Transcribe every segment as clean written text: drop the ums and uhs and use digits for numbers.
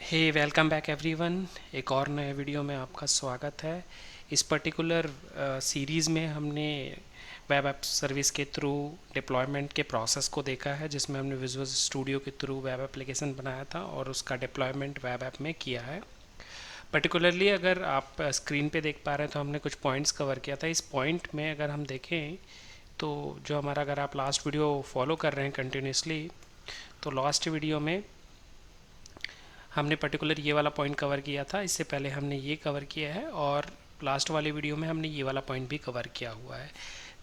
हे welcome back everyone. एक और नए वीडियो में आपका स्वागत है। इस पर्टिकुलर सीरीज़ में हमने वेब ऐप सर्विस के थ्रू डिप्लॉयमेंट के प्रोसेस को देखा है, जिसमें हमने विजुअल स्टूडियो के थ्रू वेब एप्लीकेशन बनाया था और उसका डिप्लॉयमेंट वेब ऐप में किया है। पर्टिकुलरली अगर आप स्क्रीन पे देख पा रहे हैं तो हमने कुछ पॉइंट्स कवर किया था। इस पॉइंट में अगर हम देखें तो जो हमारा, अगर आप लास्ट वीडियो फॉलो कर रहे हैं कंटिन्यूसली, तो लास्ट वीडियो में हमने पर्टिकुलर ये वाला पॉइंट कवर किया था। इससे पहले हमने ये कवर किया है और लास्ट वाले वीडियो में हमने ये वाला पॉइंट भी कवर किया हुआ है।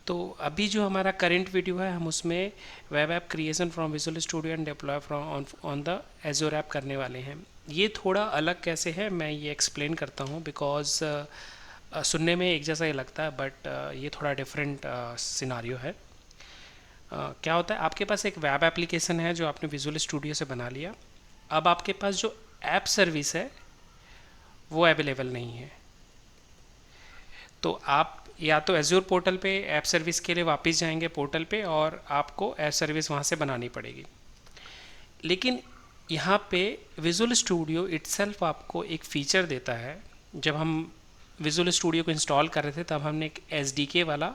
तो अभी जो हमारा करंट वीडियो है, हम उसमें web app creation from visual studio and deploy from on the एजोर app करने वाले हैं। ये थोड़ा अलग कैसे है मैं ये एक्सप्लेन करता हूँ, बिकॉज सुनने में एक जैसा ही लगता है बट ये थोड़ा डिफरेंट सिनारियो है। क्या होता है, आपके पास एक वेब एप्लीकेशन है जो आपने विजुअल स्टूडियो से बना लिया। अब आपके पास जो ऐप सर्विस है वो अवेलेबल नहीं है, तो आप या तो एज्योर पोर्टल पे ऐप सर्विस के लिए वापस जाएंगे पोर्टल पे और आपको ऐप सर्विस वहाँ से बनानी पड़ेगी। लेकिन यहाँ पे विजुअल स्टूडियो इटसेल्फ आपको एक फ़ीचर देता है। जब हम विजुअल स्टूडियो को इंस्टॉल कर रहे थे तब हमने एक एसडीके वाला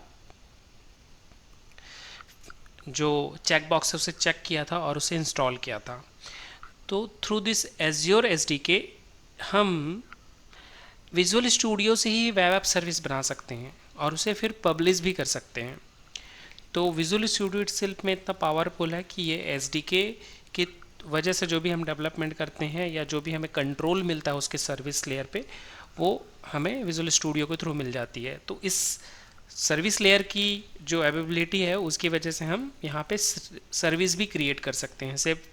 जो चेक बॉक्स है उसे चेक किया था और उसे इंस्टॉल किया था। तो थ्रू दिस एज्योर एसडीके हम विजुअल स्टूडियो से ही वेब ऐप सर्विस बना सकते हैं और उसे फिर पब्लिश भी कर सकते हैं। तो विजुअल स्टूडियो इटसेल्फ में इतना पावरफुल है कि ये एसडीके की वजह से जो भी हम डेवलपमेंट करते हैं या जो भी हमें कंट्रोल मिलता है उसके सर्विस लेयर पे, वो हमें विजुअल स्टूडियो के थ्रू मिल जाती है। तो इस सर्विस लेयर की जो अवेलेबिलिटी है उसकी वजह से हम यहाँ पे सर्विस भी क्रिएट कर सकते हैं। सिर्फ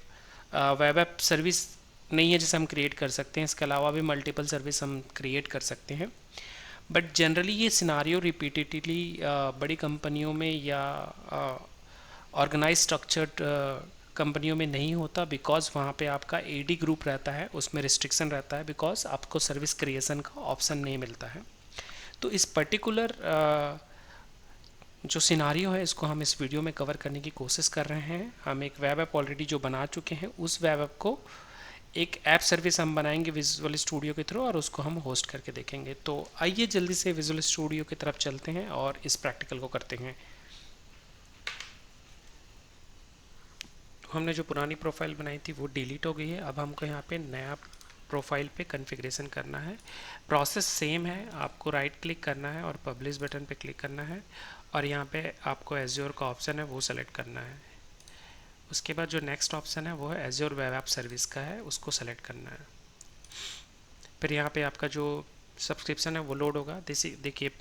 वेब ऐप सर्विस नहीं है जिसे हम क्रिएट कर सकते हैं, इसके अलावा भी मल्टीपल सर्विस हम क्रिएट कर सकते हैं। बट जनरली ये सिनारियो रिपीटेडली बड़ी कंपनियों में या ऑर्गेनाइज स्ट्रक्चर्ड कंपनियों में नहीं होता, बिकॉज वहाँ पे आपका एडी ग्रुप रहता है, उसमें रिस्ट्रिक्शन रहता है, बिकॉज आपको सर्विस क्रिएशन का ऑप्शन नहीं मिलता है। तो इस पर्टिकुलर जो सिनारियो है इसको हम इस वीडियो में कवर करने की कोशिश कर रहे हैं। हम एक वेब ऐप ऑलरेडी जो बना चुके हैं उस वेब ऐप को एक ऐप सर्विस हम बनाएंगे विजुअल स्टूडियो के थ्रू और उसको हम होस्ट करके देखेंगे। तो आइए जल्दी से विजुअल स्टूडियो की तरफ चलते हैं और इस प्रैक्टिकल को करते हैं। हमने जो पुरानी प्रोफाइल बनाई थी वो डिलीट हो गई है। अब हमको यहाँ पे नया प्रोफाइल पे कॉन्फ़िगरेशन करना है। प्रोसेस सेम है, आपको राइट क्लिक करना है और पब्लिश बटन पे क्लिक करना है और यहाँ पे आपको एज्योर का ऑप्शन है वो सेलेक्ट करना है। उसके बाद जो नेक्स्ट ऑप्शन है वो है एज्योर वेब ऐप सर्विस का है, उसको सेलेक्ट करना है। फिर यहाँ पे आपका जो सब्सक्रिप्शन है वो लोड होगा। देखिए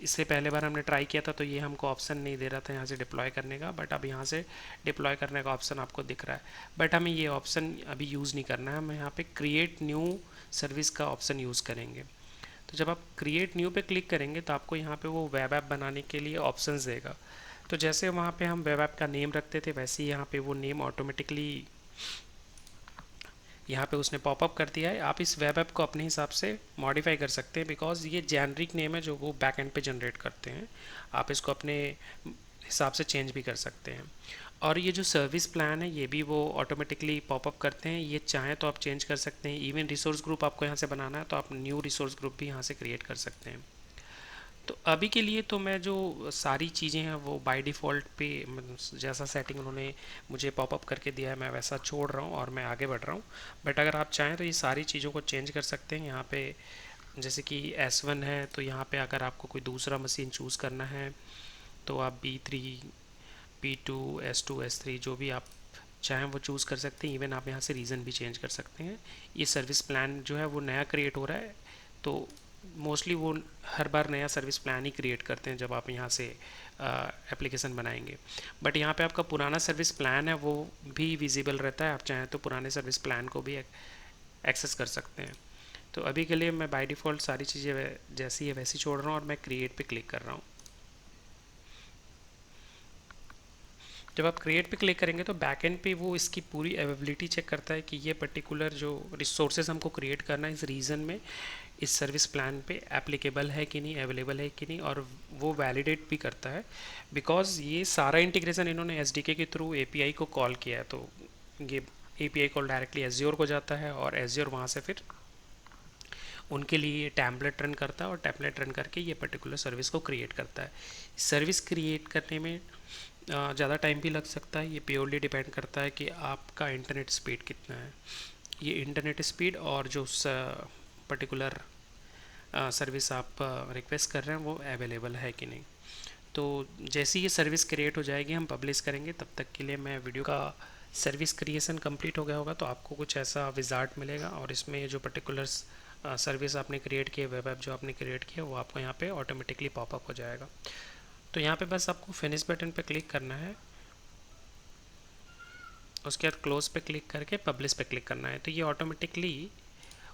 इससे पहले बार हमने ट्राई किया था तो ये हमको ऑप्शन नहीं दे रहा था यहाँ से डिप्लॉय करने का, बट अब यहाँ से डिप्लॉय करने का ऑप्शन आपको दिख रहा है। बट हमें ये ऑप्शन अभी यूज़ नहीं करना है, हम यहाँ पे क्रिएट न्यू सर्विस का ऑप्शन यूज़ करेंगे। तो जब आप क्रिएट न्यू पे क्लिक करेंगे तो आपको यहाँ पे वो वेब ऐप बनाने के लिए ऑप्शंस देगा। तो जैसे वहाँ पे हम वेब ऐप का नेम रखते थे वैसे ही यहाँ पे वो नेम ऑटोमेटिकली यहाँ पे उसने पॉपअप कर दिया है। आप इस वेब ऐप को अपने हिसाब से मॉडिफाई कर सकते हैं, बिकॉज ये जेनरिक नेम है जो वो बैक एंड पे जनरेट करते हैं। आप इसको अपने हिसाब से चेंज भी कर सकते हैं। और ये जो सर्विस प्लान है ये भी वो ऑटोमेटिकली पॉपअप करते हैं, ये चाहें तो आप चेंज कर सकते हैं। इवन रिसोर्स ग्रुप आपको यहाँ से बनाना है तो आप न्यू रिसोर्स ग्रुप भी यहाँ से क्रिएट कर सकते हैं। तो अभी के लिए तो मैं जो सारी चीज़ें हैं वो बाय डिफ़ॉल्ट पे जैसा सेटिंग उन्होंने मुझे पॉपअप करके दिया है मैं वैसा छोड़ रहा हूँ और मैं आगे बढ़ रहा हूँ। बट अगर आप चाहें तो ये सारी चीज़ों को चेंज कर सकते हैं। यहाँ पे जैसे कि S1 है तो यहाँ पे अगर आपको कोई दूसरा मशीन चूज़ करना है तो आप B3, P2, S2, S3 जो भी आप चाहें वो चूज़ कर सकते हैं। इवन आप यहाँ से रीज़न भी चेंज कर सकते हैं। ये सर्विस प्लान जो है वो नया क्रिएट हो रहा है, तो मोस्टली वो हर बार नया सर्विस प्लान ही क्रिएट करते हैं जब आप यहाँ से एप्लीकेशन बनाएंगे। बट यहाँ पे आपका पुराना सर्विस प्लान है वो भी विजिबल रहता है, आप चाहें तो पुराने सर्विस प्लान को भी एक्सेस कर सकते हैं। तो अभी के लिए मैं बाय डिफ़ॉल्ट सारी चीज़ें जैसी है वैसी छोड़ रहा हूँ और मैं क्रिएट पे क्लिक कर रहा हूँ। जब आप क्रिएट पे क्लिक करेंगे तो बैक एंड पे वो इसकी पूरी अवेलेबिलिटी चेक करता है कि ये पर्टिकुलर जो रिसोर्सेज हमको क्रिएट करना है इस रीजन में, इस सर्विस प्लान पे एप्लीकेबल है कि नहीं, अवेलेबल है कि नहीं, और वो वैलिडेट भी करता है। बिकॉज ये सारा इंटीग्रेशन इन्होंने एसडीके के थ्रू एपीआई को कॉल किया है, तो ये एपीआई कॉल डायरेक्टली एज्योर को जाता है और एज्योर वहाँ से फिर उनके लिए टैम्पलेट रन करता है और टैम्पलेट रन करके ये पर्टिकुलर सर्विस को क्रिएट करता है। सर्विस क्रिएट करने में ज़्यादा टाइम भी लग सकता है। ये प्योरली डिपेंड करता है कि आपका इंटरनेट स्पीड कितना है। ये इंटरनेट स्पीड और जो पर्टिकुलर सर्विस आप रिक्वेस्ट कर रहे हैं वो अवेलेबल है कि नहीं। तो जैसे ही ये सर्विस क्रिएट हो जाएगी हम पब्लिश करेंगे, तब तक के लिए मैं वीडियो का सर्विस क्रिएशन कंप्लीट हो गया होगा तो आपको कुछ ऐसा विजार्ट मिलेगा और इसमें जो पर्टिकुलर सर्विस आपने क्रिएट किया, वेब ऐप जो आपने क्रिएट किया, वो आपको यहाँ पे ऑटोमेटिकली पॉपअप हो जाएगा। तो यहाँ पे बस आपको फिनिश बटन पे क्लिक करना है, उसके बाद क्लोज पे क्लिक करके पब्लिश पे क्लिक करना है। तो ये ऑटोमेटिकली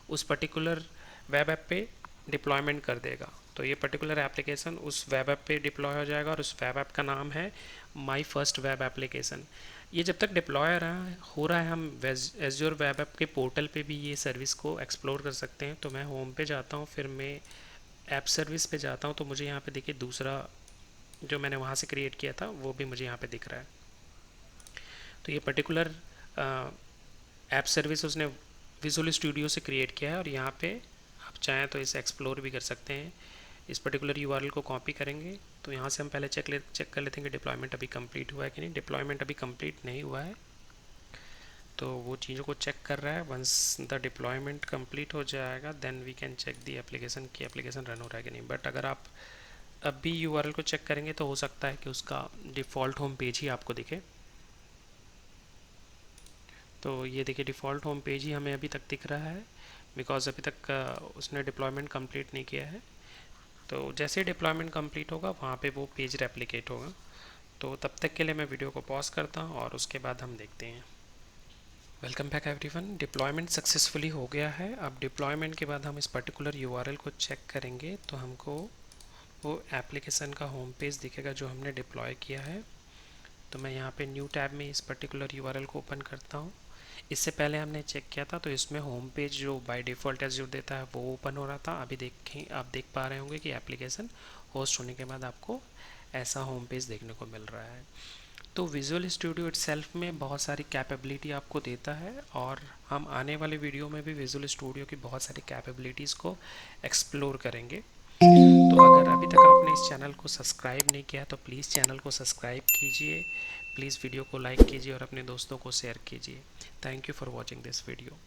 उस पर्टिकुलर वेब ऐप पे डिप्लॉयमेंट कर देगा। तो ये पर्टिकुलर एप्लीकेशन उस वेब ऐप पे डिप्लॉय हो जाएगा और उस वेब ऐप का नाम है माई फर्स्ट वेब एप्लीकेशन। ये जब तक डिप्लॉय हो रहा है हम एज्योर वेब ऐप के पोर्टल पे भी ये सर्विस को एक्सप्लोर कर सकते हैं। तो मैं होम पे जाता हूँ, फिर मैं ऐप सर्विस पे जाता हूँ, तो मुझे यहाँ पे देखिए दूसरा जो मैंने वहाँ से क्रिएट किया था वो भी मुझे यहाँ पे दिख रहा है। तो ये पर्टिकुलर ऐप सर्विस उसने विजुअल स्टूडियो से क्रिएट किया है और यहाँ पे आप चाहें तो इसे एक्सप्लोर भी कर सकते हैं। इस पर्टिकुलर यूआरएल को कॉपी करेंगे तो यहाँ से हम पहले चेक कर लेते हैं कि डिप्लॉयमेंट अभी कंप्लीट हुआ है कि नहीं। डिप्लॉयमेंट अभी कंप्लीट नहीं हुआ है, तो वो चीज़ों को चेक कर रहा है। वंस द डिप्लॉयमेंट कंप्लीट हो जाएगा then we can check the application कि एप्लीकेशन रन हो रहा है कि नहीं। बट अगर आप अब भी यूआरएल को चेक करेंगे तो हो सकता है कि उसका डिफ़ॉल्ट होम पेज ही आपको दिखे। तो ये देखिए डिफ़ॉल्ट होम पेज ही हमें अभी तक दिख रहा है, बिकॉज़ अभी तक उसने डिप्लॉयमेंट कंप्लीट नहीं किया है। तो जैसे डिप्लॉयमेंट कंप्लीट होगा वहाँ पे वो पेज रेप्लिकेट होगा। तो तब तक के लिए मैं वीडियो को पॉज करता हूँ और उसके बाद हम देखते हैं। Welcome back everyone. Deployment successfully हो गया है। अब डिप्लॉयमेंट के बाद हम इस पर्टिकुलर यूआरएल को चेक करेंगे तो हमको वो एप्लीकेशन का होम पेज दिखेगा जो हमने डिप्लॉय किया है। तो मैं यहाँ पे न्यू टैब में इस पर्टिकुलर यूआरएल को ओपन करता हूँ। इससे पहले हमने चेक किया था तो इसमें होम पेज जो बाय डिफ़ॉल्ट एज़्योर देता है वो ओपन हो रहा था। अभी देखें, आप देख पा रहे होंगे कि एप्लीकेशन होस्ट होने के बाद आपको ऐसा होम पेज देखने को मिल रहा है। तो विजुअल स्टूडियो इटसेल्फ में बहुत सारी कैपेबिलिटी आपको देता है और हम आने वाले वीडियो में भी विजुअल स्टूडियो की बहुत सारी कैपेबिलिटीज़ को एक्सप्लोर करेंगे। तो अगर अभी तक आपने इस चैनल को सब्सक्राइब नहीं किया तो प्लीज़ चैनल को सब्सक्राइब कीजिए, प्लीज़ वीडियो को लाइक कीजिए और अपने दोस्तों को शेयर कीजिए। Thank you for watching this video.